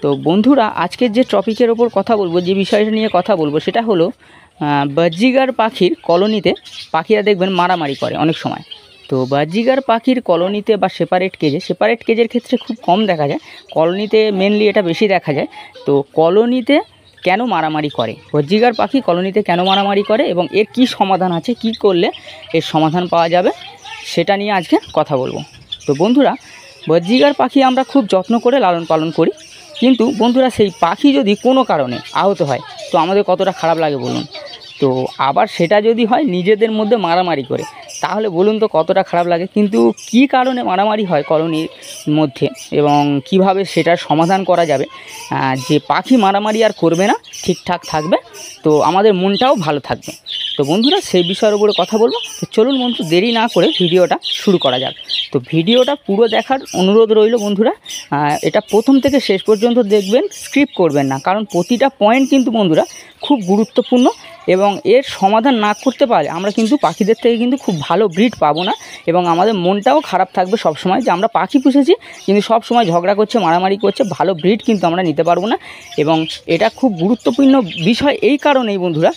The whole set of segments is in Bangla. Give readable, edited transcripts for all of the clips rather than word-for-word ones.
তো বন্ধুরা আজকের যে টপিকের ওপর কথা বলবো, যে বিষয়টা নিয়ে কথা বলবো সেটা হলো বাজিগার পাখির কলোনিতে পাখিরা দেখবেন মারামারি করে অনেক সময়। তো বাজিগার পাখির কলোনিতে বা সেপারেট কেজের ক্ষেত্রে খুব কম দেখা যায়, কলোনিতে মেনলি এটা বেশি দেখা যায়। তো কলোনিতে কেন মারামারি করে, বাজিগার পাখি কলোনিতে কেন মারামারি করে এবং এর কি সমাধান আছে, কি করলে এর সমাধান পাওয়া যাবে সেটা নিয়ে আজকে কথা বলবো। তো বন্ধুরা, বাজিগার পাখি আমরা খুব যত্ন করে লালন পালন করি, কিন্তু বন্ধুরা সেই পাখি যদি কোনো কারণে আহত হয় তো আমাদের কতটা খারাপ লাগে বলুন। তো আবার সেটা যদি হয় নিজেদের মধ্যে মারামারি করে, তাহলে বলুন তো কতটা খারাপ লাগে। কিন্তু কি কারণে মারামারি হয় কলোনির মধ্যে এবং কিভাবে সেটার সমাধান করা যাবে, যে পাখি মারামারি আর করবে না, ঠিকঠাক থাকবে, তো আমাদের মনটাও ভালো থাকবে। তো বন্ধুরা সেই বিষয়ের উপরে কথা বলবো। তো চলুন বন্ধু, দেরি না করে ভিডিওটা শুরু করা যাক। তো ভিডিওটা পুরো দেখার অনুরোধ রইল বন্ধুরা, এটা প্রথম থেকে শেষ পর্যন্ত দেখবেন, স্কিপ করবেন না, কারণ প্রতিটা পয়েন্ট কিন্তু বন্ধুরা খুব গুরুত্বপূর্ণ এবং এর সমাধান না করতে পারলে আমরা কিন্তু পাখিদের থেকে কিন্তু খুব ভালো ব্রিড পাবো না এবং আমাদের মনটাও খারাপ থাকবে সবসময় যে আমরা পাখি পুষেছি কিন্তু সব সময় ঝগড়া করছে, মারামারি করছে, ভালো ব্রিড কিন্তু আমরা নিতে পারবো না। এবং এটা খুব গুরুত্বপূর্ণ বিষয় এই কারণেই বন্ধুরা,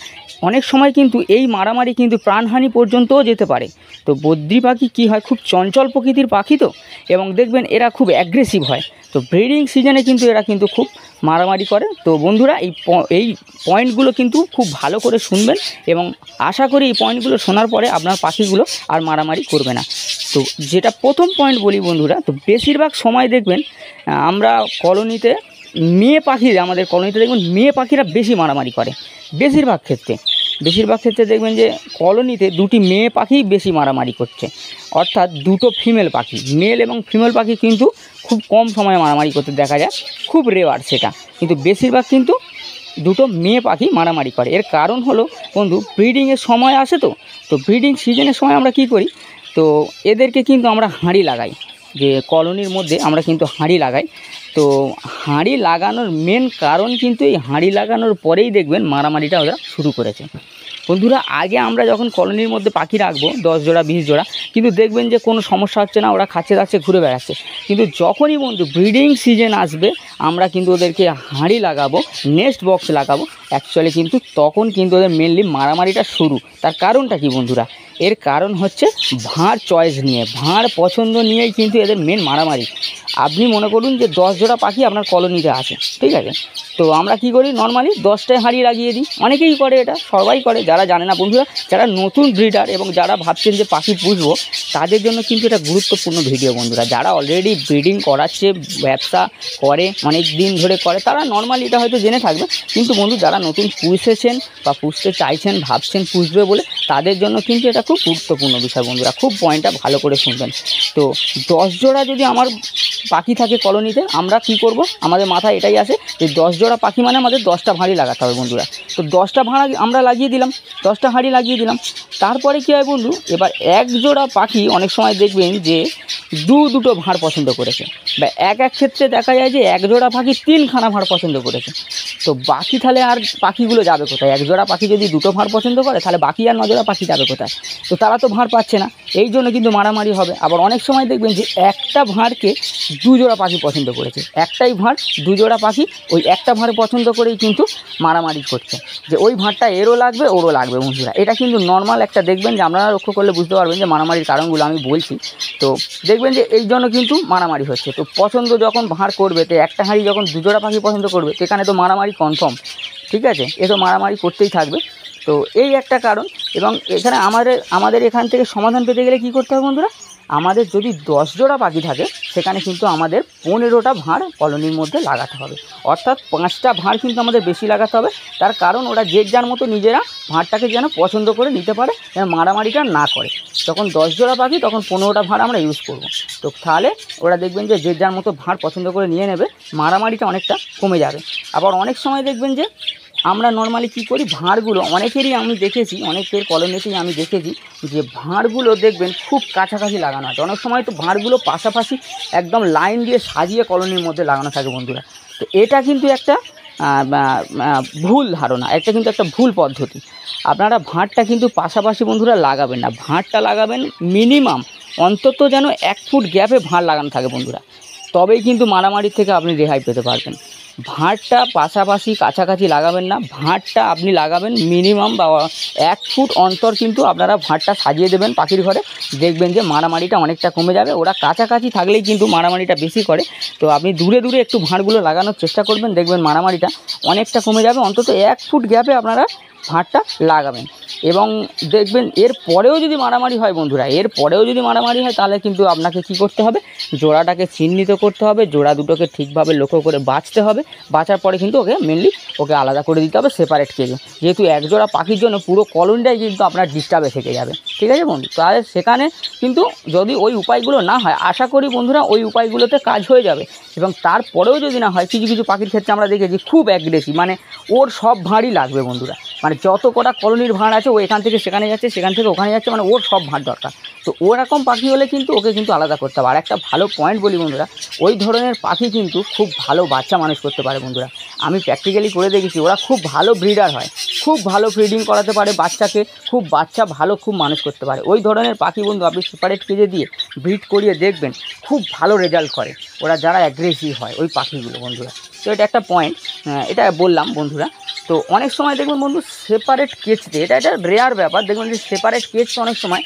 অনেক সময় কিন্তু এই মারামারি কিন্তু প্রাণহানি পর্যন্তও যেতে পারে। তো বদ্রি পাখি কী হয়, খুব চঞ্চল প্রকৃতির পাখি, তো এবং দেখবেন এরা খুব অ্যাগ্রেসিভ হয়। তো ব্রিডিং সিজনে কিন্তু এরা কিন্তু খুব মারামারি করে। তো বন্ধুরা এই পয়েন্টগুলো কিন্তু খুব ভালো করে শুনবেন এবং আশা করি এই পয়েন্টগুলো শোনার পরে আপনার পাখিগুলো আর মারামারি করবে না। তো যেটা প্রথম পয়েন্ট বলি বন্ধুরা, তো বেশিরভাগ সময় দেখবেন আমরা কলোনিতে আমাদের কলোনিতে দেখবেন মেয়ে পাখিরা বেশি মারামারি করে। বেশিরভাগ ক্ষেত্রে দেখবেন যে কলোনিতে দুটি মেয়ে পাখি বেশি মারামারি করছে, অর্থাৎ দুটো ফিমেল পাখি, মেল এবং ফিমেল পাখি কিন্তু খুব কম সময়ে মারামারি করতে দেখা যায়, খুব রেয়ার সেটা, কিন্তু বেশিরভাগ কিন্তু দুটো মেয়ে পাখি মারামারি করে। এর কারণ হলো বন্ধু, ব্রিডিংয়ের সময় আসে, তো ব্রিডিং সিজনের সময় আমরা কি করি, তো এদেরকে কিন্তু আমরা হাঁড়ি লাগাই, যে কলোনির মধ্যে আমরা কিন্তু হাঁড়ি লাগাই। তো হাঁড়ি লাগানোর মেন কারণ কিন্তু এই হাঁড়ি লাগানোর পরেই দেখবেন মারামারিটা ওরা শুরু করেছে। বন্ধুরা আগে আমরা যখন কলোনির মধ্যে পাখি রাখবো 10 জোড়া 20 জোড়া, কিন্তু দেখবেন যে কোনো সমস্যা হচ্ছে না, ওরা খাচ্ছে দাচ্ছে ঘুরে বেড়াচ্ছে। কিন্তু যখনই বন্ধু ব্রিডিং সিজন আসবে আমরা কিন্তু ওদেরকে হাঁড়ি লাগাবো, নেস্ট বক্স লাগাবো, অ্যাকচুয়ালি কিন্তু তখন কিন্তু ওদের মেনলি মারামারিটা শুরু। তার কারণটা কি বন্ধুরা, এর কারণ হচ্ছে ভাঁড় চয়েস নিয়ে, ভাঁড় পছন্দ নিয়েই কিন্তু এদের মেন মারামারি। আপনি মনে করুন যে 10 জোড়া পাখি আপনার কলোনিতে আছে, ঠিক আছে, তো আমরা কি করি, নর্মালি 10টায় হাঁড়ি লাগিয়ে দিই। অনেকেই করে, এটা সবাই করে, যারা জানে না বন্ধুরা, যারা নতুন ব্রিডার এবং যারা ভাবছেন যে পাখি পুষবো তাদের জন্য কিন্তু এটা গুরুত্বপূর্ণ ভিডিও বন্ধুরা। যারা অলরেডি ব্রিডিং করাচ্ছে, ব্যবসা করে, অনেক দিন ধরে করে, তারা নর্মালি এটা হয়তো জেনে থাকবে, কিন্তু বন্ধু যারা নতুন পুষেছেন বা পুষতে চাইছেন, ভাবছেন পুষবে বলে, তাদের জন্য কিন্তু এটা খুব গুরুত্বপূর্ণ বিষয় বন্ধুরা। খুব পয়েন্টটা ভালো করে শুনবেন। তো 10 জোড়া যদি আমার পাখি থাকে কলোনিতে, আমরা কি করব, আমাদের মাথায় এটাই আসে যে 10 জোড়া পাখি মানে আমাদের 10টা ভাঁড়ি লাগাতে হবে বন্ধুরা। তো 10টা ভাঁড় আমরা লাগিয়ে দিলাম, 10টা হাঁড়ি লাগিয়ে দিলাম। তারপরে কী হয় বন্ধু, এবার এক জোড়া পাখি অনেক সময় দেখবেন যে দুটো ভাঁড় পছন্দ করেছে, বা এক ক্ষেত্রে দেখা যায় যে এক জোড়া পাখি 3খানা ভাঁড় পছন্দ করেছে। তো বাকি তাহলে আর পাখিগুলো যাবে কোথায়? এক জোড়া পাখি যদি দুটো ভাঁড় পছন্দ করে তাহলে বাকি আর 9 জোড়া পাখি যাবে কোথায়? তো তারা তো ভাঁড় পাচ্ছে না, এই জন্য কিন্তু মারামারি হবে। আবার অনেক সময় দেখবেন যে একটা ভাঁড়কে 2 জোড়া পাখি পছন্দ করেছে, একটাই ভাঁড় 2 জোড়া পাখি ওই একটা ভাঁড় পছন্দ করেই কিন্তু মারামারি করছে, যে ওই ভাঁড়টা এরও লাগবে ওরও লাগবে বন্ধুরা। এটা কিন্তু নর্মাল একটা, দেখবেন যে আপনারা লক্ষ্য করলে বুঝতে পারবেন যে মারামারির কারণগুলো আমি বলছি। তো দেখবেন যে এই জন্য কিন্তু মারামারি হচ্ছে। তো পছন্দ যখন ভাঁড় করবে, তো একটা হাঁড়ি যখন 2 জোড়া পাখি পছন্দ করবে, সেখানে তো মারামারি কনফার্ম, ঠিক আছে, এ তো মারামারি করতেই থাকবে। তো এই একটা কারণ। এবং এখানে আমাদের এখান থেকে সমাধান পেতে গেলে কী করতে হবে বন্ধুরা, আমাদের যদি 10 জোড়া পাখি থাকে সেখানে কিন্তু আমাদের 15টা ভাঁড় কলোনির মধ্যে লাগাতে হবে, অর্থাৎ 5টা ভাঁড় কিন্তু আমাদের বেশি লাগাতে হবে। তার কারণ ওরা যে যার মতো নিজেরা ভাঁড়টাকে যেন পছন্দ করে নিতে পারে, যেন মারামারিটা না করে। যখন 10 জোড়া পাখি তখন 15টা ভাঁড় আমরা ইউজ করব। তো তাহলে ওরা দেখবেন যে যে যার মতো ভাঁড় পছন্দ করে নিয়ে নেবে, মারামারিটা অনেকটা কমে যাবে। আবার অনেক সময় দেখবেন যে আমরা নর্মালি কী করি, ভাঁড়গুলো অনেকেরই আমি দেখেছি, অনেকের কলোনিতেই আমি দেখেছি যে ভাঁড়গুলো দেখবেন খুব কাছাকাছি লাগানো আছে। অনেক সময় তো ভাঁড়গুলো পাশাপাশি একদম লাইন দিয়ে সাজিয়ে কলোনির মধ্যে লাগানো থাকে বন্ধুরা। তো এটা কিন্তু একটা ভুল ধারণা, এটা কিন্তু একটা ভুল পদ্ধতি। আপনারা ভাঁড়টা কিন্তু পাশাপাশি বন্ধুরা লাগাবেন না, ভাঁড়টা লাগাবেন মিনিমাম অন্তত যেন 1 ফুট গ্যাপে ভাঁড় লাগানো থাকে বন্ধুরা, তবেই কিন্তু মারামারির থেকে আপনি রেহাই পেতে পারবেন। ভাঁড়টা পাশাপাশি কাছাকাছি লাগাবেন না, ভাঁড়টা আপনি লাগাবেন মিনিমাম বা 1 ফুট অন্তর কিন্তু আপনারা ভাঁড়টা সাজিয়ে দেবেন পাখির ঘরে। দেখবেন যে মারামারিটা অনেকটা কমে যাবে। ওরা কাছাকাছি থাকলেই কিন্তু মারামারিটা বেশি করে। তো আপনি দূরে দূরে একটু ভাঁড়গুলো লাগানোর চেষ্টা করবেন, দেখবেন মারামারিটা অনেকটা কমে যাবে। অন্তত 1 ফুট গ্যাপে আপনারা ভাঁড়টা লাগাবেন। এবং দেখবেন এর পরেও যদি মারামারি হয় বন্ধুরা, এর পরেও যদি মারামারি হয় তাহলে কিন্তু আপনাকে কি করতে হবে, জোড়াটাকে চিহ্নিত করতে হবে, জোড়া দুটোকে ঠিকভাবে লক্ষ্য করে বাছতে হবে। বাছার পরে কিন্তু ওকে আলাদা করে দিতে হবে সেপারেট কেজে। যেহেতু এক জোড়া পাখির জন্য পুরো কলোনিটাই কিন্তু আপনার ডিস্টার্বে থেকে যাবে, ঠিক আছে বন্ধু। তাহলে সেখানে কিন্তু যদি ওই উপায়গুলো না হয়, আশা করি বন্ধুরা ওই উপায়গুলোতে কাজ হয়ে যাবে। এবং তারপরেও যদি না হয়, কিছু কিছু পাখির ক্ষেত্রে আমরা দেখেছি খুব অ্যাগ্রেসিভ, মানে ওর সব ভাঁড়ই লাগবে বন্ধুরা। মানে যত কটা কলোনির ভাঁড় আছে ও এখান থেকে সেখানে যাচ্ছে, সেখান থেকে ওখানে যাচ্ছে, মানে ওর সব ভাঁড় দরকার। তো ওরকম পাখি হলে কিন্তু ওকে কিন্তু আলাদা করতে হবে। আর একটা ভালো পয়েন্ট বলি বন্ধুরা, ওই ধরনের পাখি কিন্তু খুব ভালো বাচ্চা মানুষ করতে পারে বন্ধুরা। আমি প্র্যাকটিক্যালি করে দেখেছি, ওরা খুব ভালো ব্রিডার হয়, খুব ভালো ব্রিডিং করাতে পারে বাচ্চাকে, খুব খুব মানুষ করতে পারে। ওই ধরনের পাখি বন্ধু আপনি সেপারেট কেজে দিয়ে ব্রিড করিয়ে দেখবেন খুব ভালো রেজাল্ট করে ওরা, যারা অ্যাগ্রেসিভ হয় ওই পাখিগুলো বন্ধুরা। তো এটা একটা পয়েন্ট, এটা বললাম বন্ধুরা। তো অনেক সময় দেখবেন বন্ধু সেপারেট কেজতে, এটা রেয়ার ব্যাপার, দেখবেন যে সেপারেট কেজটা অনেক সময়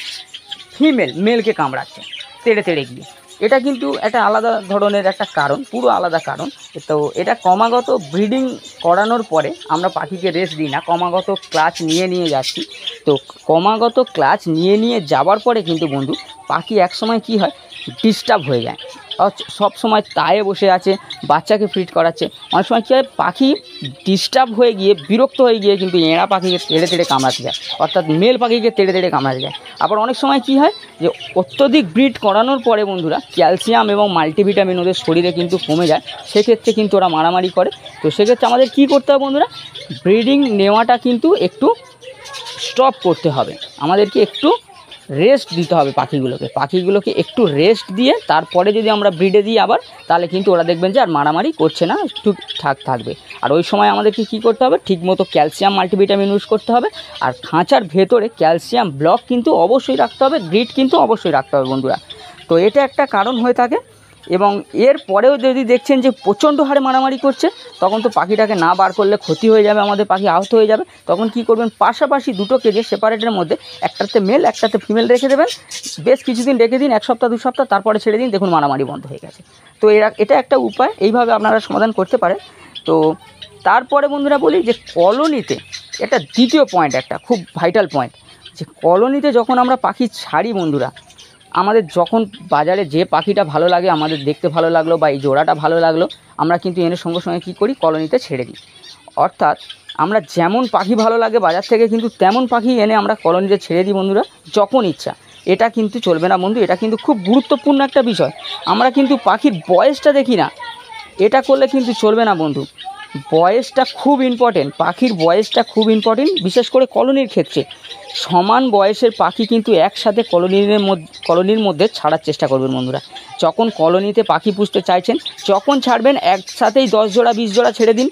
মেলকে কামড়াচ্ছে তেড়ে গিয়ে। এটা কিন্তু একটা আলাদা ধরনের একটা কারণ, পুরো আলাদা কারণ। তো এটা ক্রমাগত ব্রিডিং করানোর পরে আমরা পাখিকে রেস্ট দিই না, ক্রমাগত ক্লাচ নিয়ে যাচ্ছি। তো ক্রমাগত ক্লাচ নিয়ে যাওয়ার পরে কিন্তু বন্ধু পাখি এক সময় কি হয়, ডিস্টার্ব হয়ে যায়। সব সময় তায়ে বসে আছে, বাচ্চাকে ফিড করাচ্ছে। অনেক সময় কী হয়, পাখি ডিস্টার্ব হয়ে গিয়ে বিরক্ত হয়ে গিয়ে কিন্তু এঁড়া পাখিকে তেড়ে কামড়াতে যায়, অর্থাৎ মেল পাখিকে তেড়ে কামড়াতে যায়। আবার অনেক সময় কি হয় যে অত্যধিক ব্রিড করানোর পরে বন্ধুরা ক্যালসিয়াম এবং মাল্টিভিটামিন ওদের শরীরে কিন্তু কমে যায়, সেক্ষেত্রে কিন্তু ওরা মারামারি করে। তো সেক্ষেত্রে আমাদের কী করতে হবে বন্ধুরা, ব্রিডিং নেওয়াটা কিন্তু একটু স্টপ করতে হবে, আমাদেরকে একটু রেস্ট দিতে হবে পাখিগুলোকে একটু রেস্ট দিয়ে তারপরে যদি আমরা ব্রিডে দিই আবার, তাহলে কিন্তু ওরা দেখবেন যে আর মারামারি করছে না, ঠিকঠাক থাকবে। আর ওই সময় আমাদেরকে কী করতে হবে, ঠিকমতো ক্যালসিয়াম মাল্টিভিটামিন ইউজ করতে হবে। আর খাঁচার ভেতরে ক্যালসিয়াম ব্লক কিন্তু অবশ্যই রাখতে হবে, গ্রিড কিন্তু অবশ্যই রাখতে হবে বন্ধুরা। তো এটা একটা কারণ হয়ে থাকে। এবং এর পরেও যদি দেখছেন যে প্রচণ্ড হারে মারামারি করছে, তখন তো পাখিটাকে না বার করলে ক্ষতি হয়ে যাবে, আমাদের পাখি আহত হয়ে যাবে। তখন কি করবেন, পাশাপাশি দুটো কেজে সেপারেটের মধ্যে একটাতে মেল একটাতে ফিমেল রেখে দেবেন, বেশ কিছুদিন রেখে দিন, 1 সপ্তাহ 2 সপ্তাহ, তারপরে ছেড়ে দিন, দেখুন মারামারি বন্ধ হয়ে গেছে। তো এটা একটা উপায়, এইভাবে আপনারা সমাধান করতে পারেন। তো তারপরে বন্ধুরা বলি যে কলোনিতে, এটা দ্বিতীয় পয়েন্ট, একটা খুব ভাইটাল পয়েন্ট, যে কলোনিতে যখন আমরা পাখি ছাড়ি বন্ধুরা, আমাদের যখন বাজারে যে পাখিটা ভালো লাগে, আমাদের দেখতে ভালো লাগলো বা এই জোড়াটা ভালো লাগলো, আমরা কিন্তু এনে সঙ্গে সঙ্গে কী করি, কলোনিতে ছেড়ে দিই। অর্থাৎ আমরা যেমন পাখি ভালো লাগে বাজার থেকে কিন্তু তেমন পাখি এনে আমরা কলোনিতে ছেড়ে দিই বন্ধুরা, যখন ইচ্ছা। এটা কিন্তু চলবে না বন্ধু, এটা কিন্তু খুব গুরুত্বপূর্ণ একটা বিষয়। আমরা কিন্তু পাখির বয়সটা দেখি না, এটা করলে কিন্তু চলবে না বন্ধু। বয়সটা খুব ইম্পর্টেন্ট, পাখির বয়সটা খুব ইম্পর্টেন্ট, বিশেষ করে কলোনির ক্ষেত্রে। সমান বয়সের পাখি কিন্তু একসাথে কলোনির মধ্যে ছাড়ার চেষ্টা করবেন বন্ধুরা। যখন কলোনিতে পাখি পুষতে চাইছেন, যখন ছাড়বেন একসাথেই 10 জোড়া 20 জোড়া ছেড়ে দিন,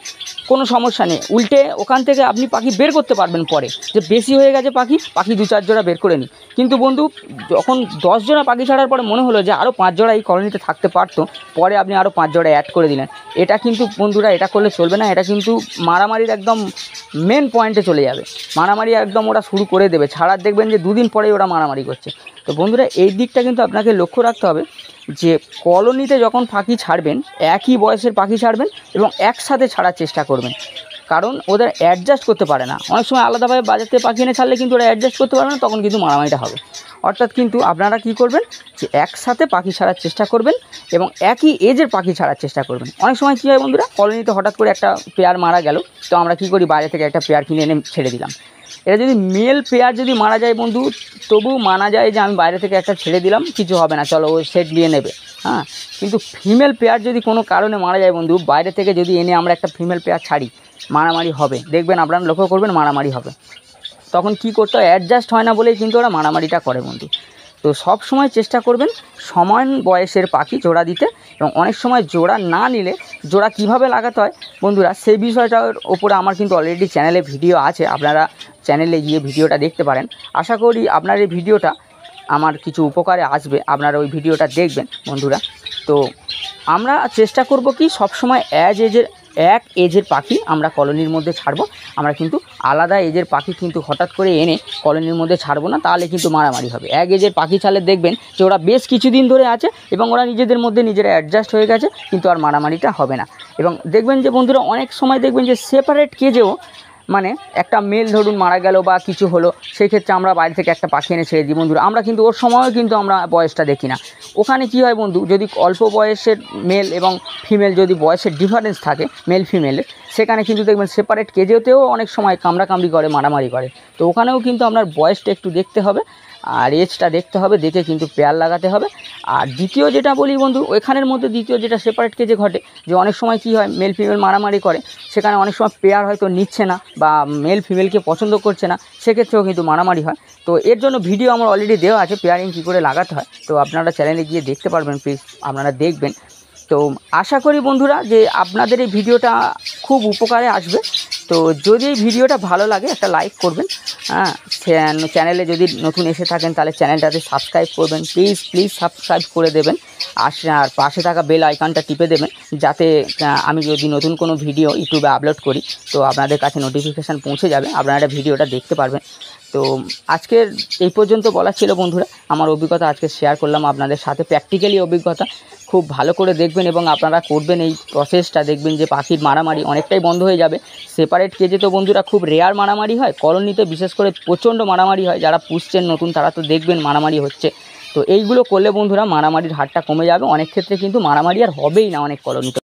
কোনো সমস্যা নেই। উল্টে ওখান থেকে আপনি পাখি বের করতে পারবেন পরে, যে বেশি হয়ে গেছে পাখি 2-4 জোড়া বের করে নিন। কিন্তু বন্ধু যখন 10 জোড়া পাখি ছাড়ার পরে মনে হলো যে আরও 5 জোড়া এই কলোনিতে থাকতে পারতো, পরে আপনি আরও 5 জোড়া অ্যাড করে দিলেন, এটা কিন্তু বন্ধুরা এটা করলে চলবে না। এটা কিন্তু মারামারির একদম মেন পয়েন্টে চলে যাবে, মারামারি একদম ওরা শুরু করে দেবে। ছাড়ার দেখবেন যে 2 দিন পরেই ওরা মারামারি করছে। তো বন্ধুরা এই দিকটা কিন্তু আপনাকে লক্ষ্য রাখতে হবে, যে কলোনিতে যখন পাখি ছাড়বেন, একই বয়সের পাখি ছাড়বেন এবং একসাথে ছাড়ার চেষ্টা করবেন, কারণ ওদের অ্যাডজাস্ট করতে পারে না। অনেক সময় আলাদাভাবে বাজার থেকে পাখি এনে ছাড়লে কিন্তু ওরা অ্যাডজাস্ট করতে পারবে না, তখন কিন্তু মারামারিটা হবে। অর্থাৎ কিন্তু আপনারা কী করবেন, যে একসাথে পাখি ছাড়ার চেষ্টা করবেন এবং একই এজের পাখি ছাড়ার চেষ্টা করবেন। অনেক সময় কী হয় বন্ধুরা, কলোনিতে হঠাৎ করে একটা পেয়ার মারা গেল, তো আমরা কী করি, বাইরে থেকে একটা পেয়ার কিনে এনে ছেড়ে দিলাম। এটা যদি মেল পেয়ার যদি মারা যায় বন্ধু, তবু মানা যায় যে আমি বাইরে থেকে একটা ছেড়ে দিলাম, কিছু হবে না, চলো ওই সেট নিয়ে নেবে, হ্যাঁ। কিন্তু ফিমেল পেয়ার যদি কোনো কারণে মারা যায় বন্ধু, বাইরে থেকে যদি এনে আমরা একটা ফিমেল পেয়ার ছাড়ি, মারামারি হবে, দেখবেন আপনারা লক্ষ্য করবেন মারামারি হবে। তখন কি করতে হয়, অ্যাডজাস্ট হয় না বলেই কিন্তু ওরা মারামারিটা করে বন্ধু। তো সব সময় চেষ্টা করবেন সমান বয়সের পাখি জোড়া দিতে, এবং অনেক সময় জোড়া না নিলে জোড়া কিভাবে লাগাতে হয় বন্ধুরা, সেই বিষয়টার ওপরে আমার কিন্তু অলরেডি চ্যানেলে ভিডিও আছে, আপনারা চ্যানেলে গিয়ে ভিডিওটা দেখতে পারেন। আশা করি আপনার এই ভিডিওটা আমার কিছু উপকারে আসবে, আপনারা ওই ভিডিওটা দেখবেন বন্ধুরা। তো আমরা চেষ্টা করব কি সবসময় এক এজের পাখি আমরা কলোনির মধ্যে ছাড়বো। আমরা কিন্তু আলাদা এজের পাখি কিন্তু হঠাৎ করে এনে কলোনির মধ্যে ছাড়বো না, তাহলে কিন্তু মারামারি হবে। এক এজের পাখি ছাড়লে দেখবেন যে ওরা বেশ কিছুদিন ধরে আছে এবং ওরা নিজেদের মধ্যে নিজেরা অ্যাডজাস্ট হয়ে গেছে, কিন্তু আর মারামারিটা হবে না। এবং দেখবেন যে বন্ধুরা অনেক সময় দেখবেন যে সেপারেট কেজেও মানে একটা মেল ধরুন মারা গেল বা কিছু হলো, সেই ক্ষেত্রে আমরা বাইরে থেকে একটা পাখি এনে ছেড়ে দিই বন্ধুরা। আমরা কিন্তু ওর সময়ও কিন্তু আমরা বয়সটা দেখি না। ওখানে কি হয় বন্ধু, যদি অল্প বয়সের মেল এবং ফিমেল যদি বয়সের ডিফারেন্স থাকে মেল ফিমেলের, সেখানে কিন্তু দেখবেন সেপারেট কেজেতেও অনেক সময় কামড়াকামড়ি করে, মারামারি করে। তো ওখানেও কিন্তু আপনার বয়সটা একটু দেখতে হবে আর এজটা দেখতে হবে, দেখে কিন্তু পেয়ার লাগাতে হবে। আর দ্বিতীয় যেটা বলি বন্ধু, ওইখানের মধ্যে দ্বিতীয় যেটা সেপারেট কেজে ঘটে, যে অনেক সময় কি হয় মেল ফিমেল মারামারি করে, সেখানে অনেক সময় পেয়ার হয়তো নিচ্ছে না বা মেল ফিমেলকে পছন্দ করছে না, সেক্ষেত্রেও কিন্তু মারামারি হয়। তো এর জন্য ভিডিও আমার অলরেডি দেওয়া আছে পেয়ারিং কী করে লাগাতে হয়, তো আপনারা চ্যানেলে গিয়ে দেখতে পারবেন, প্লিজ আপনারা দেখবেন। তো আশা করি বন্ধুরা যে আপনাদের এই ভিডিওটা খুব উপকারে আসবে। তো যদি এই ভিডিওটা ভালো লাগে একটা লাইক করবেন, হ্যাঁ, চ্যানেলে যদি নতুন এসে থাকেন তাহলে চ্যানেলটাতে সাবস্ক্রাইব করবেন, প্লিজ সাবস্ক্রাইব করে দেবেন। আর পাশে থাকা বেল আইকনটা টিপে দেবেন, যাতে আমি যদি নতুন কোনো ভিডিও ইউটিউবে আপলোড করি তো আপনাদের কাছে নোটিফিকেশান পৌঁছে যাবে, আপনারা ভিডিওটা দেখতে পারবেন। তো আজকের এই পর্যন্ত বলা ছিল বন্ধুরা, আমার অভিজ্ঞতা আজকে শেয়ার করলাম আপনাদের সাথে, প্র্যাকটিক্যালি অভিজ্ঞতা। খুব ভালো করে দেখবেন এবং আপনারা করবেন এই প্রসেসটা, দেখবেন যে পাখির মারামারি অনেকটাই বন্ধ হয়ে যাবে। সেপারেট কেজে তো বন্ধুরা খুব রেয়ার মারামারি হয়, কলোনিতে বিশেষ করে প্রচণ্ড মারামারি হয়। যারা পুষছেন নতুন তারা তো দেখবেন মারামারি হচ্ছে। তো এইগুলো করলে বন্ধুরা মারামারির হারটা কমে যাবে, অনেক ক্ষেত্রে কিন্তু মারামারি আর হবেই না অনেক কলোনিতে।